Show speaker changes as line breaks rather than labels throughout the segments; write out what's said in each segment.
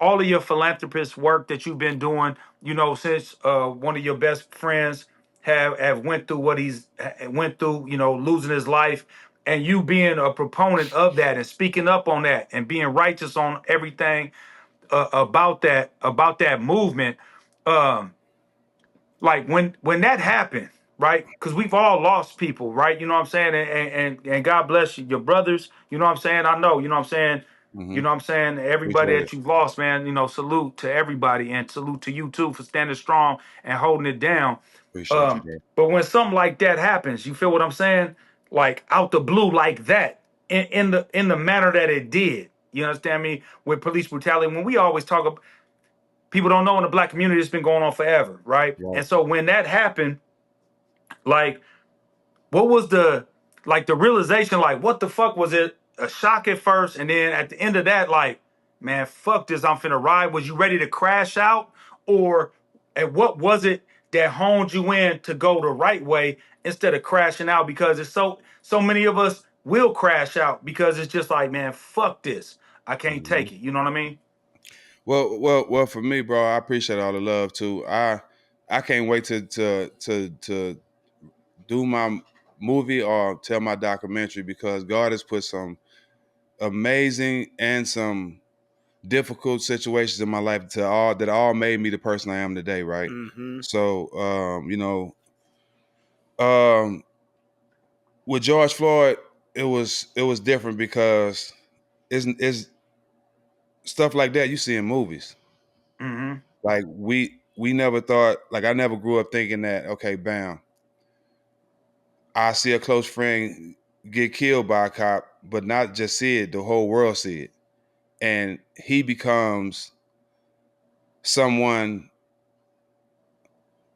all of your philanthropist work that you've been doing, since one of your best friends have went through what he's went through, losing his life, and you being a proponent of that and speaking up on that and being righteous on everything about that movement. Um, like when that happened, right? Because we've all lost people, right? You know what I'm saying? And God bless you, your brothers. You know what I'm saying? I know. You know what I'm saying?
Mm-hmm.
You know what I'm saying? Everybody
Appreciate it.
that you've lost, man. Salute to everybody, and salute to you too for standing strong and holding it down.
Appreciate you, bro.
But when something like that happens, you feel what I'm saying? Like out the blue, like that, in the manner that it did. You understand me? With police brutality, when we always talk about, people don't know in the black community, it's been going on forever, right?
Right.
And so when that happened, like, what was the realization? Like, what the fuck was it? A shock at first, and then at the end of that, like, man, fuck this, I'm finna ride. Was you ready to crash out, or and what was it that honed you in to go the right way instead of crashing out? Because it's so many of us will crash out because it's just like, man, fuck this, I can't
Mm-hmm.
take it. You know what I mean?
Well. For me, bro, I appreciate all the love too. I can't wait to do my movie or tell my documentary because God has put some amazing and some difficult situations in my life that all made me the person I am today, right?
Mm-hmm.
So, um, with George Floyd, it was different because it's stuff like that you see in movies.
Mm-hmm.
Like we never thought, like I never grew up thinking that, okay, bam, I see a close friend get killed by a cop, but not just see it, the whole world see it. And he becomes someone,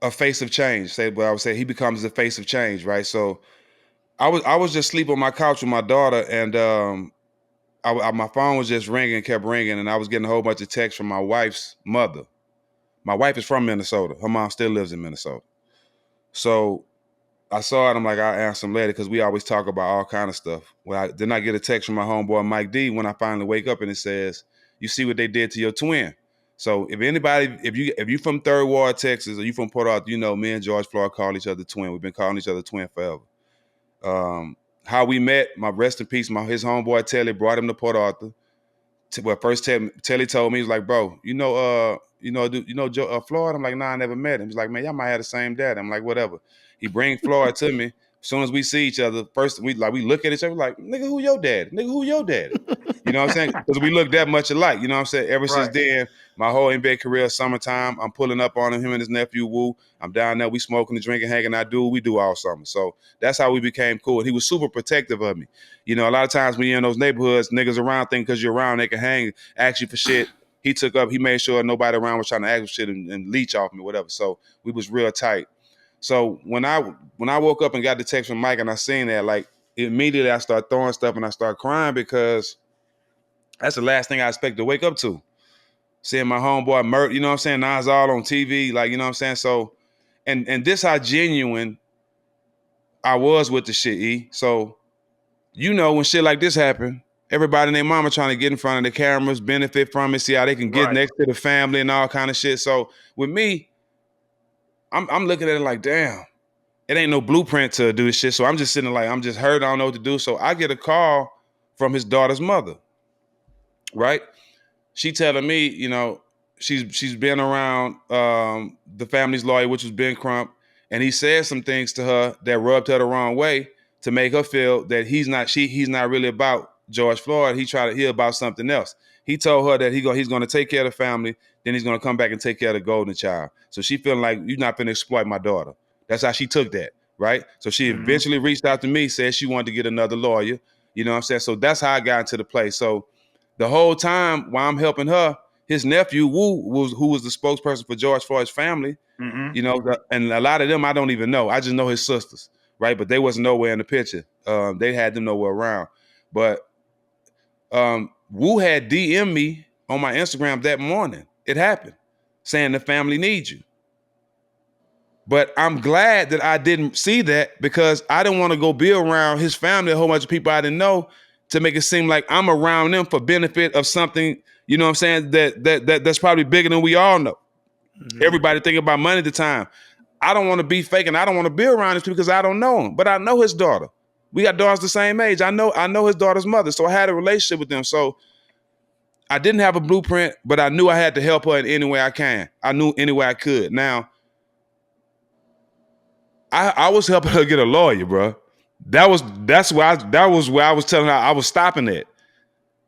a face of change. Say what I would say, he becomes the face of change, right? So I was just sleep on my couch with my daughter, and my phone was just ringing, kept ringing, and I was getting a whole bunch of texts from my wife's mother. My wife is from Minnesota. Her mom still lives in Minnesota. So I saw it. I'm like, I'll answer them later because we always talk about all kind of stuff. Then I get a text from my homeboy Mike D when I finally wake up, and it says, "You see what they did to your twin." So if you from Third Ward, Texas, or you from Port Arthur, me and George Floyd call each other twin. We've been calling each other twin forever. How we met, my rest in peace, his homeboy Telly brought him to Port Arthur. First Telly told me, he was like, bro, Floyd? I'm like, nah, I never met him. He's like, man, y'all might have the same dad. I'm like, whatever. He bring Floyd to me. As soon as we see each other, first we look at each other like, nigga, who your dad? Nigga, who your daddy? You know what I'm saying? Because we look that much alike. You know what I'm saying? Ever since
Right.
then, my whole NBA career, summertime, I'm pulling up on him and his nephew Woo. I'm down there, we smoking and drinking, hanging out, we do all summer. So that's how we became cool. He was super protective of me. A lot of times when you're in those neighborhoods, niggas around think because you're around, they can hang, ask you for shit. He made sure nobody around was trying to ask for shit and leech off me, whatever. So we was real tight. So when I woke up and got the text from Mike and I seen that, like immediately I start throwing stuff and I start crying because that's the last thing I expect to wake up to. Seeing my homeboy murder, you know what I'm saying? Now it's all on TV, like, you know what I'm saying? So, and this how genuine I was with the shit, E. So, when shit like this happen, everybody and their mama trying to get in front of the cameras, benefit from it, see how they can get
Right.
next to the family and all kind of shit. So with me, I'm looking at it like, damn, it ain't no blueprint to do this shit. So I'm just sitting like, I'm just hurt, I don't know what to do. So I get a call from his daughter's mother, right? She telling me, she's been around the family's lawyer, which was Ben Crump, and he said some things to her that rubbed her the wrong way to make her feel that he's not really about George Floyd. He about something else. He told her that he's going to take care of the family, then he's going to come back and take care of the golden child. So she feeling like you're not going to exploit my daughter. That's how she took that, right? So she
Mm-hmm.
eventually reached out to me, said she wanted to get another lawyer. You know what I'm saying? So that's how I got into the place. So the whole time while I'm helping her, his nephew Wu who was the spokesperson for George Floyd's family,
Mm-hmm.
and a lot of them I don't even know. I just know his sisters, right? But they wasn't nowhere in the picture. They had them nowhere around. But Wu had DM'd me on my Instagram that morning. It happened, saying the family needs you. But I'm glad that I didn't see that because I didn't want to go be around his family, a whole bunch of people I didn't know, to make it seem like I'm around them for benefit of something You know what I'm saying? That's probably bigger than we all know. Everybody thinking about money at the time. I don't want to be fake and I don't want to be around this because I don't know him, but I know his daughter. We got daughters the same age. I know his daughter's mother, so I had a relationship with them. So I didn't have a blueprint, but I knew I had to help her in any way I can. I knew any way I could. Now, I was helping her get a lawyer, bro. That was where I was telling her I was stopping it.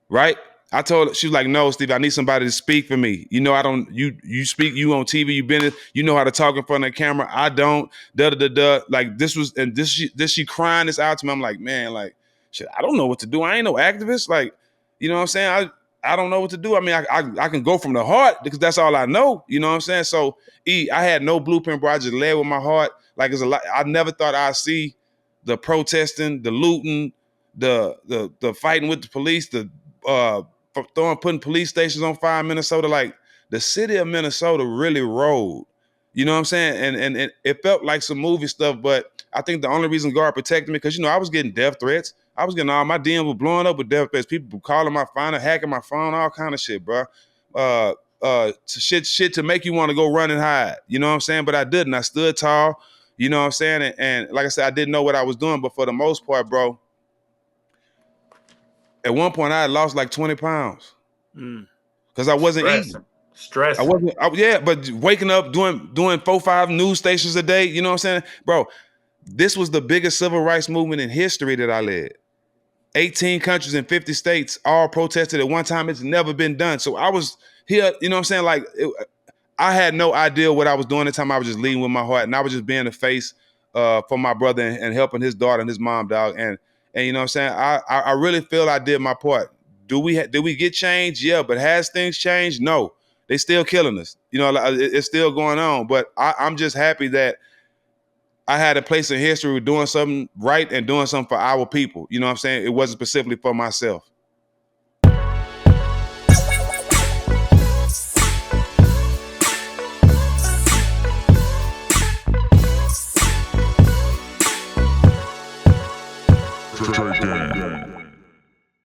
Right? I told her, she was like, no, Steve, I need somebody to speak for me. You know, I don't, you speak, you on TV, you know how to talk in front of the camera. I don't, Like this she crying this out to me. I'm like, man, like, shit, I don't know what to do. I ain't no activist. Like, you know what I'm saying? I don't know what to do. I mean, I can go from the heart because that's all I know. You know what I'm saying? So I had no blueprint, bro. I just led with my heart. Like it's a lot. I never thought I'd see the protesting, the looting, the fighting with the police, putting police stations on fire in Minnesota. Like the city of Minnesota really rolled. You know what I'm saying? And it felt like some movie stuff, but I think the only reason God protected me, because, you know, I was getting death threats. I was getting all my DMs were blowing up with death threats. People calling my phone, hacking my phone, all kind of shit, bro. Shit to make you want to go run and hide. You know what I'm saying? But I didn't. I stood tall. You know what I'm saying? And like I said, I didn't know what I was doing, but for the most part, bro, at one point I had lost like 20 pounds because I wasn't eating.
Stressing.
But waking up, doing 4-5 news stations a day, you know what I'm saying? Bro, this was the biggest civil rights movement in history that I led. 18 countries and 50 states all protested at one time. It's never been done. So I was here, you know what I'm saying? Like, I had no idea what I was doing at the time. I was just leading with my heart, and I was just being the face for my brother and helping his daughter and his mom, dog. And you know what I'm saying? I really feel I did my part. Did we get change? Yeah, but has things changed? No. They still killing us. You know, it's still going on. But I'm just happy that I had a place in history with doing something right and doing something for our people. You know what I'm saying? It wasn't specifically for myself.